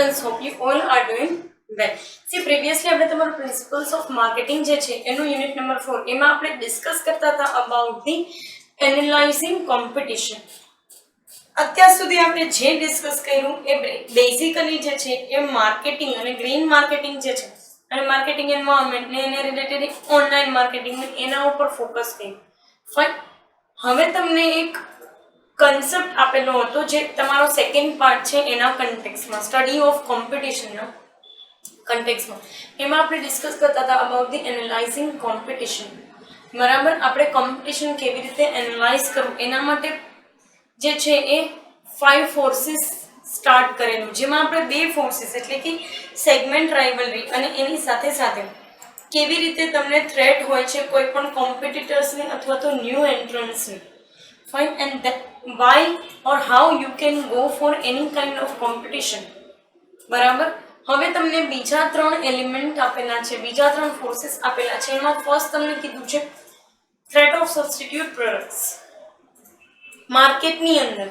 friends, hope you all are doing well. See, previously આપણે તમારું principles of marketing જે છે એનું યુનિટ નંબર 4 એમાં આપણે ડિસ્કસ કરતા હતા અબાઉટ ધી એનાલાઇઝિંગ કોમ્પિટિશન. અત્યાર સુધી આપણે જે ડિસ્કસ કર્યું એ બેઝિકલી જે છે એ માર્કેટિંગ અને ગ્રીન માર્કેટિંગ જે છે અને માર્કેટિંગ એન્વાયરમેન્ટ ને એને રિલેટેડ ઓનલાઈન માર્કેટિંગ એના ઉપર ફોકસ કર્યું. ફાઇન. હવે તમને એક કન્સેપ્ટ આપેલો હતો જે તમારો સેકન્ડ પાર્ટ છે એના કન્ટેક્સમાં, સ્ટડી ઓફ કોમ્પિટિશનના કન્ટેક્સમાં. એમાં આપણે ડિસ્કસ કરતા હતા અબાઉટ ધી એનાલાઇઝિંગ કોમ્પિટિશન. બરાબર. આપણે કોમ્પિટિશન કેવી રીતે એનાલાઇઝ કરવું એના માટે જે છે એ 5 ફોર્સિસ સ્ટાર્ટ કરેલું, જેમાં આપણે 2 ફોર્સિસ એટલે કે સેગમેન્ટ રાઇવલરી અને એની સાથે સાથે કેવી રીતે તમને થ્રેટ હોય છે કોઈ પણ કોમ્પિટિટર્સની અથવા તો ન્યૂ એન્ટ્રન્સની. Fine. And why or how you can go for any kind of competition. બરાબર. હવે તમને બીજા 3 એલિમેન્ટ આપેલા છે, બીજા 3 ફોર્સિસ આપેલા છે. એમાં ફર્સ્ટ તમને કીધું છે થ્રેટ ઓફ સબસ્ટિટ્યુટ પ્રોડક્ટ્સ. માર્કેટની અંદર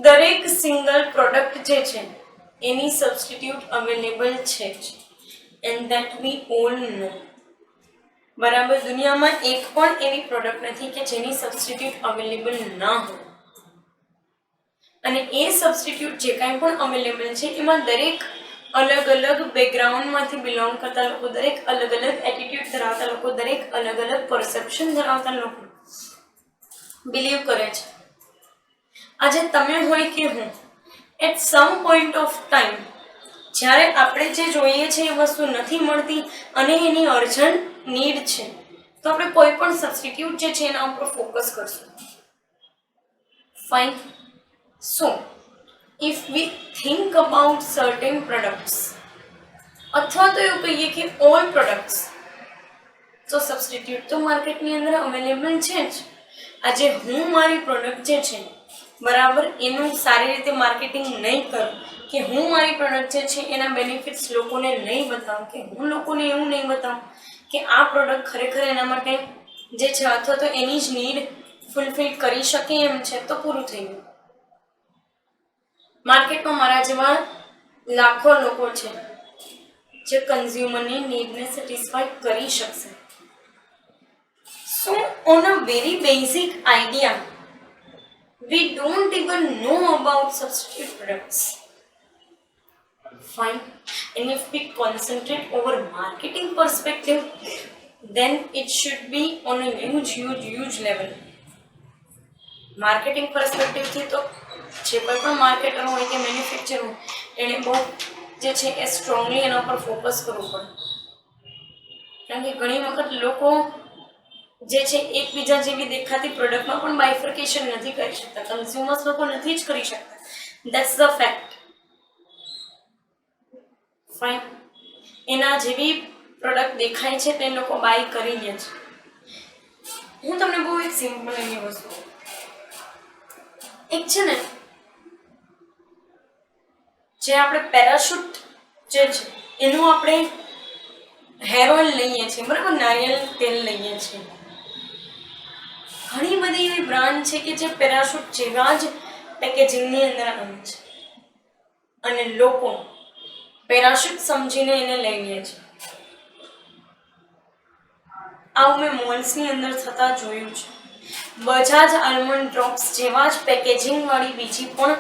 દરેક સિંગલ પ્રોડક્ટ જે છે એની સબસ્ટિટ્યુટ અવેલેબલ છે and that we all know. બરાબર. દુનિયામાં એક પણ એવી પ્રોડક્ટ નથી કે જેની સબસ્ટિટ્યુટ અવેલેબલ ના હોય. અને એ સબસ્ટિટ્યુટ જે કાંઈ પણ અવેલેબલ છે એમાં દરેક અલગ અલગ બેકગ્રાઉન્ડમાંથી બિલોંગ કરતા લોકો, દરેક અલગ અલગ એટીટ્યુડ ધરાવતા લોકો, દરેક અલગ અલગ પરસેપ્શન ધરાવતા લોકો બિલીવ કરે છે. આજે તમે હોય કે હું, at some point of time જ્યારે આપણે જે જોઈએ છે એ વસ્તુ નથી મળતી અને એની અર્જન્ટ નીડ છે તો આપણે કોઈ પણ સબસ્ટિટ્યુટ જે છે એના ઉપર ફોકસ કરશું. Fine. So if V think about certain products અથવા તો એવું કહીએ કે ઓલ પ્રોડક્ટ્સ, તો સબસ્ટિટ્યુટ તો માર્કેટની અંદર અવેલેબલ છે જ. આજે હું મારી પ્રોડક્ટ જે છે બરાબર એનું સારી રીતે માર્કેટિંગ નહીં કરું, કે હું મારી પ્રોડક્ટ જે છે એના બેનિફિટ્સ લોકોને નહીં બતાવું, કે હું લોકોને એવું નહીં બતાવું કે આ પ્રોડક્ટ ખરેખર એના માટે જે છે અથવા તો એની જ નીડ ફૂલફિલ કરી શકે એમ છે, તો પૂરું થઈ ગયું. માર્કેટમાં મારા જેવા લાખો લોકો છે જે કન્ઝ્યુમરની નીડને સેટિસ્ફાઈ કરી શકશે. So on a very basic idea we don't even know about substitute products. Fine. And if we concentrate over marketing perspective, then it should be on a huge level. Marketing perspective થી તો જે કોઈ પણ marketer હોય કે manufacture હોય એને બહુ જે છે એ સ્ટ્રોંગલી એના પર ફોકસ કરવું પડે. કારણ કે ઘણી વખત લોકો જે છે એકબીજા જેવી દેખાતી પ્રોડક્ટમાં પણ બાયફર્કેશન નથી કરી શકતા. કન્ઝ્યુમર્સ લોકો નથી જ કરી શકતા. That's the fact. ફાઇન. એના જેવી પ્રોડક્ટ દેખાય છે તે લોકો બાય કરી લે છે. હું તમને બહુ એક સિમ્પલ એવી વસ્તુ, એક છે ને જે આપણે પેરાશૂટ જે છે એનું આપણે હેર ઓઇલ લઈએ છીએ, બરાબર, નારિયેળ તેલ લઈએ છીએ. ઘણી બધી એવી બ્રાન્ડ છે કે જે પેરાશૂટ જેવા જ પેકેજિંગની અંદર આવે છે અને લોકો પેરાશૂટ સમજીને એને લઈ લે છે. આવું મેં મોલ્સની અંદર થતા જોયું છે. બજાજ આલ્મંડ ડ્રોપ્સ જેવા જ પેકેજિંગ વાળી બીજી પણ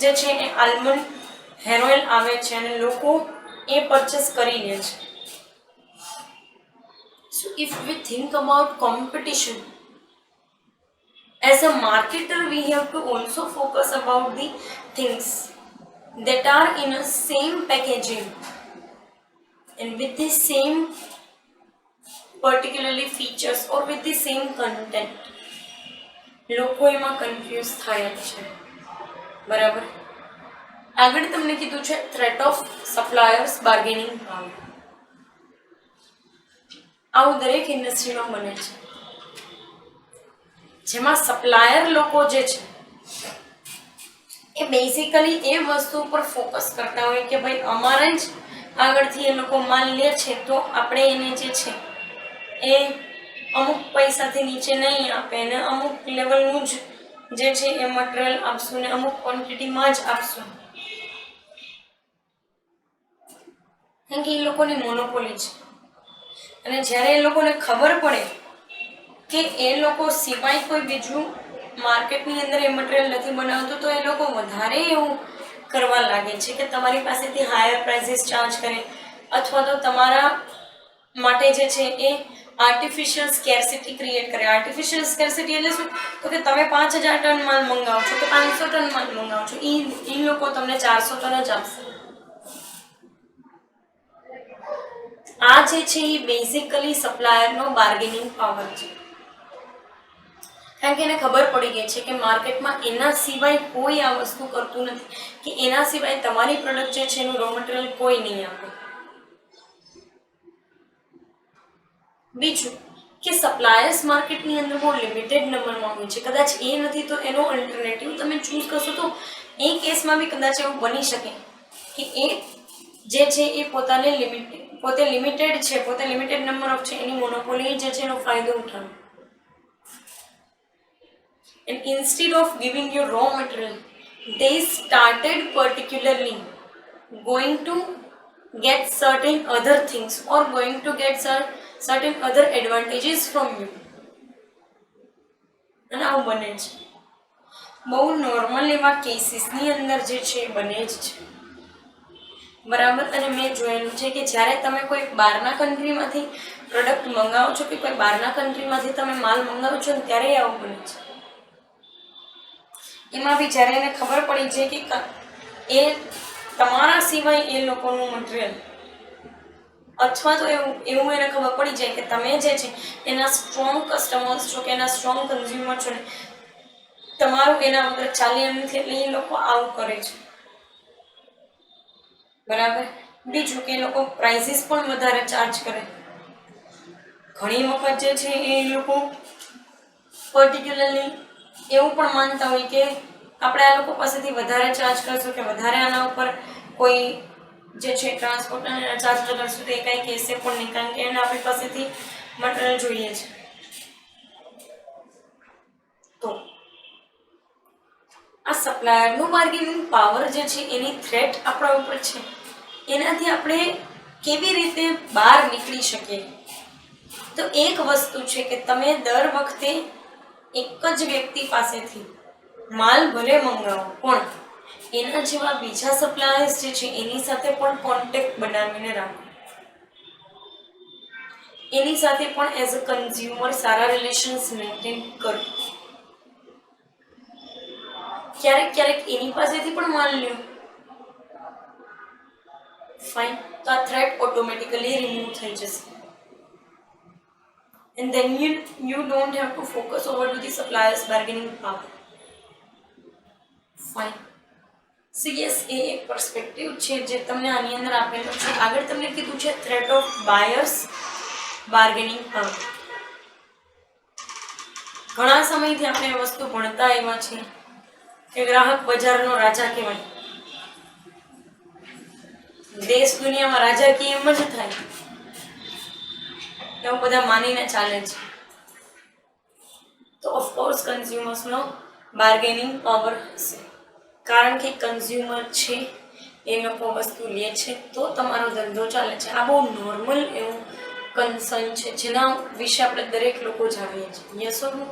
જે છે એ આલ્મંડ હેર ઓઇલ આવે છે અને લોકો એ પરચેસ કરી લે છે. સો if V think about competition, as a marketer we have to also focus about the things that are in a same packaging and with the same particularly features or with the same content. લોકો એમાં confuse થાય છે. બરાબર. આગળ તમને કીધું છે threat of suppliers bargaining power. આવું દરેક ઇન્ડસ્ટ્રીમાં બને છે, જેમાં સપ્લાયર લોકો જે છે એ બેઝિકલી એ વસ્તુ ઉપર ફોકસ કરતા હોય કે ભાઈ અમારે જ આગળથી એ લોકો માલ લે છે તો આપણે એને જે છે એ અમુક પૈસાથી નીચે નહીં આપે અને અમુક લેવલનું જ જે છે એ મટીરિયલ આપશું ને અમુક ક્વોન્ટિટીમાં જ આપશું. કારણ કે એ લોકોની મોનોપોલી છે. અને જ્યારે એ લોકોને ખબર પડે કે એ લોકો સિવાય કોઈ બીજું માર્કેટની અંદર એ મટીરિયલ નથી બનાવતું, તો એ લોકો વધારે એવું કરવા લાગે છે કે તમારી પાસેથી હાયર પ્રાઇસીસ ચાર્જ કરે, અથવા તો તમારા માટે જે છે એ આર્ટિફિશિયલ સ્કેર્સિટી ક્રિએટ કરે. આર્ટિફિશિયલ સ્કેર્સિટી એટલે શું? તો કે તમે 5000 ટન માલ મંગાવો છો કે 500 ટન માલ મંગાવો છો, એ લોકો તમને 400 ટન જ આપશે. આ જે છે એ બેઝિકલી સપ્લાયરનો બાર્ગેનિંગ પાવર છે. કારણ કે એને ખબર પડી ગઈ છે કે માર્કેટમાં એના સિવાય કોઈ આ વસ્તુ કરતું નથી, કે એના સિવાય તમારી પ્રોડક્ટ જે છે એનું રો મટીરિયલ કોઈ નહીં આપે. બીજું કે સપ્લાયર્સ માર્કેટની અંદર બહુ લિમિટેડ નંબરમાં હોય છે. કદાચ એ નથી તો એનો અલ્ટરનેટિવ તમે ચૂઝ કરશો તો એ કેસમાં બી કદાચ એવું બની શકે કે એ જે છે એ પોતે લિમિટેડ છે, પોતે લિમિટેડ નંબર ઓફ છે, એની મોનોપોલી જે છે એનો ફાયદો ઉઠાવે. And instead of giving you raw material, they started particularly going to get certain other things or going to get certain other advantages from you. અને આવું બને છે. બહુ નોર્મલ એવા કેસીસની અંદર જે છે એ બને જ છે. બરાબર. અને મેં જોયેલું છે કે જ્યારે તમે કોઈ બહારના કન્ટ્રીમાંથી પ્રોડક્ટ મંગાવો છો કે કોઈ બહારના કન્ટ્રીમાંથી તમે માલ મંગાવો છો ને ત્યારે આવું બને છે. એમાં બી જ્યારે એને ખબર પડી છે કે એ તમારા સિવાય એ લોકોનું મટીરિયલ, અથવા તો એવું એને ખબર પડી જાય કે તમે જે છે એના સ્ટ્રોંગ કસ્ટમર્સ છો કે એના સ્ટ્રોંગ કન્ઝ્યુમર છો ને, તમારું એના વગર ચાલે એમ નથી, એટલે એ લોકો આવું કરે છે. બરાબર. બીજું કે એ લોકો પ્રાઇસીસ પણ વધારે ચાર્જ કરે. ઘણી વખત જે છે એ લોકો પર્ટિક્યુલરલી એવું પણ માનતા હોય કે આપણે આ લોકો પાસેથી વધારે ચાર્જ કરશું કે વધારે આના ઉપર કોઈ જે છે ટ્રાન્સપોર્ટના ચાર્જ લગાડશું તો એ કાંઈ કહેશે પણ નહીં, કારણ કે એને આપણી પાસેથી મટીરિયલ જોઈએ છે. તો આ સપ્લાયરનું બાર્ગેનિંગ પાવર જે છે એની થ્રેટ આપણા ઉપર છે. એનાથી આપણે કેવી રીતે બહાર નીકળી શકીએ? તો એક વસ્તુ છે કે તમે દર વખતે એક જ વ્યક્તિ પાસેથી માલ ભલે મંગાવો, પણ એના જેવા બીજા સપ્લાયર્સ જે છે એની સાથે પણ કોન્ટેક્ટ બનાવીને રાખો. એની સાથે પણ as a consumer Sara relations maintain કરો. ક્યારેક ક્યારેક એની પાસેથી પણ માલ લ્યો. ફાઇન. તો આ થ્રેટ ઓટોમેટિકલી રિમૂવ થઈ જશે. And then you don't have to focus over to the supplier's bargaining power. Fine. So yes, એ એક પર્સપેક્ટિવ છે જે તમને આની અંદર આપેલો છે. આગળ તમને કીધું છે threat of buyers bargaining power. ઘણા સમયથી આપણે એ વસ્તુ ભણતા આવ્યા છીએ કે ગ્રાહક બજારનો રાજા કહેવાય. દેશ દુનિયામાં રાજાકીય એમ જ થાય એવું બધા માનીને ચાલે છે. તો ઓફકોર્સ કન્ઝ્યુમર્સનો બાર્ગેનિંગ પાવર હશે, કારણ કે કન્ઝ્યુમર છે એ લોકો વસ્તુ લે છે તો તમારો ધંધો ચાલે છે. આ બહુ નોર્મલ એવું કન્સર્ન છે જેના વિશે આપણે દરેક લોકો જાણીએ છીએ. યસ ઓર નો?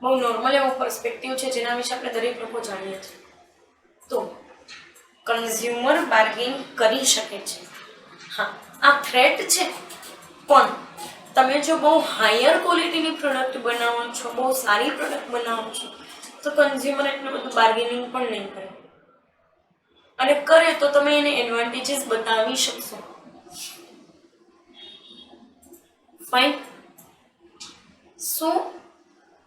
બહુ નોર્મલ એવો પર્સપેક્ટિવ છે જેના વિશે આપણે દરેક લોકો જાણીએ છીએ. તો કન્ઝ્યુમર બાર્ગેન કરી શકે છે. હા, આ થ્રેટ છે, પણ તમે જો બહુ હાયર ક્વોલિટીની પ્રોડક્ટ બનાવો છો, બહુ સારી પ્રોડક્ટ બનાવો છો, તો કન્ઝ્યુમર એટલું બધું બાર્ગેનિંગ પણ નહીં કરે. અને કરે તો તમે એને એડવાન્ટેજીસ બતાવી શકશો. ફાઇન. સો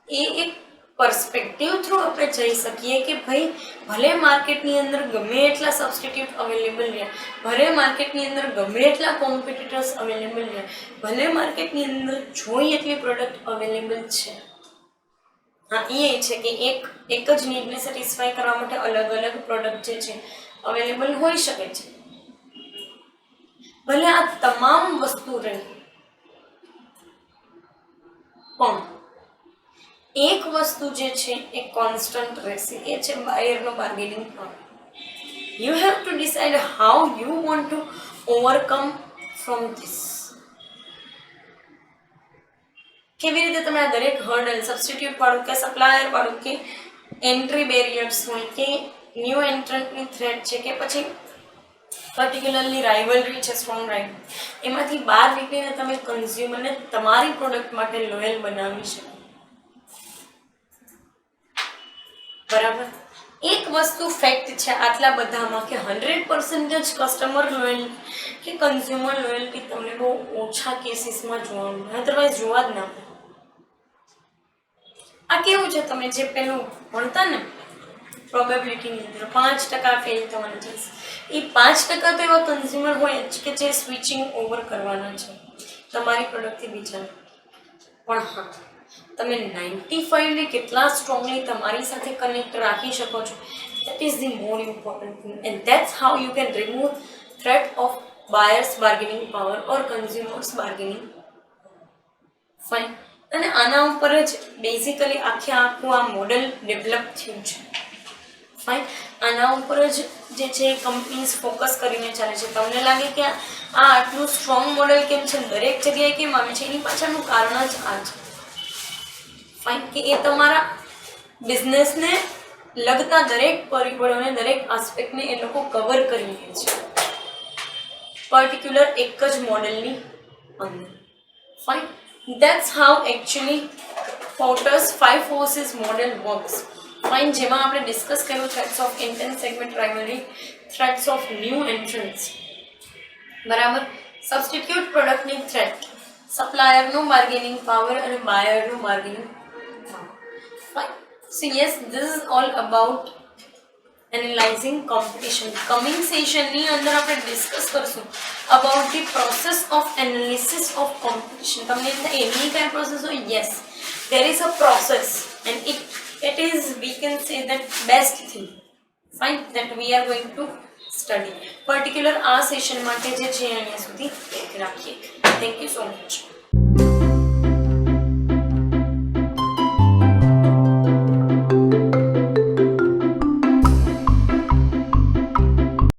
એ એક પર્સપેક્ટિવ થ્રુ આપણે જઈ શકીએ કે ભાઈ ભલે માર્કેટની અંદર ગમે એટલા સબસ્ટિટ્યૂટ અવેલેબલ રહ્યા, ભલે માર્કેટની અંદર ગમે એટલા કોમ્પિટિટર્સ અવેલેબલ રહ્યા, ભલે માર્કેટની અંદર જોઈ એટલી પ્રોડક્ટ અવેલેબલ છે. હા, એ છે કે એક જ નીડને સેટિસ્ફાય કરવા માટે અલગ અલગ પ્રોડક્ટ જે છે અવેલેબલ હોઈ શકે છે. ભલે આ તમામ વસ્તુ રહી, પણ એક વસ્તુ જે છે એ કોન્સ્ટન્ટ રહેશે, એ છે બાયરનો bargaining power. You have to decide how you want to overcome from this. કેવી રીતે તમે આ દરેક હર્ડલ સબસ્ટિટ્યુટ વાળું કે સપ્લાયર વાળું કે એન્ટ્રી બેરિયર્સ હોય કે ન્યૂ એન્ટ્રન્ટની થ્રેટ છે કે પછી પર્ટિક્યુલરલી રાઇવલરી છે સ્ટ્રોંગ રાઇવલ, એમાંથી બહાર નીકળીને તમે કન્ઝ્યુમરને તમારી પ્રોડક્ટ માટે લોયલ બનાવી શકો. બરાબર. એક વસ્તુ ફેક્ટ છે આટલા બધામાં કે 100% જ કસ્ટમર લોયલ કે કન્ઝ્યુમર લોયલ્ટી તમને બહુ ઓછા કેસીસમાં જોવા મળે, અધરવાઇઝ જોવા જ ના મળે. આ કેવું છે, તમે જે પેલું ભણતા ને પ્રોબેબિલિટીની અંદર 5% ફેલ થવાના ચાન્સ, એ 5% તો એવા કન્ઝ્યુમર હોય જ કે જે સ્વિચિંગ ઓવર કરવાના છે તમારી પ્રોડક્ટથી બીજા. પણ હા, તમે 95 ને કેટલા સ્ટ્રોંગલી તમારી સાથે કનેક્ટ રાખી શકો છો, that is the more important thing, and that's how you can remove threat of buyers bargaining power or consumers bargaining. Fine. અને આના ઉપર જ બેઝિકલી આખું આ મોડેલ ડેવલપ થયું છે. ફાઇન. આના ઉપર જ જે છે કંપનીઝ ફોકસ કરીને ચાલે છે. તમને લાગે કે આ આટલું સ્ટ્રોંગ મોડેલ કેમ છે, દરેક જગ્યાએ કેમ આવે છે, એની પાછળનું કારણ જ આ છે. ફાઇન. કે એ તમારા બિઝનેસને લગતા દરેક પરિબળોને, દરેક આસ્પેક્ટને એ લોકો કવર કરી લે છે પર્ટિક્યુલર એક જ મોડેલની અંદર. Fine. That's how actually Porter's 5 forces model works. Fine. જેમાં આપણે ડિસ્કસ કર્યું threats of intense segment rivalry, threats of new entrants. બરાબર. સબસ્ટિટ્યુટ પ્રોડક્ટની થ્રેટ, સપ્લાયરનું બાર્ગેનિંગ પાવર અને બાયરનું bargaining power. Fine. So yes, this is all about analyzing competition. Coming સેશનની અંદર આપણે ડિસ્કસ કરશું about the process of analysis of competition. તમને એની કઈ પ્રોસેસ હોય? Yes, there is a process and it is, we can say that, best thing, fine, that we are going to study. Particular આ session માટે જે છે અહીંયા સુધી રાખીએ. Thank you so much.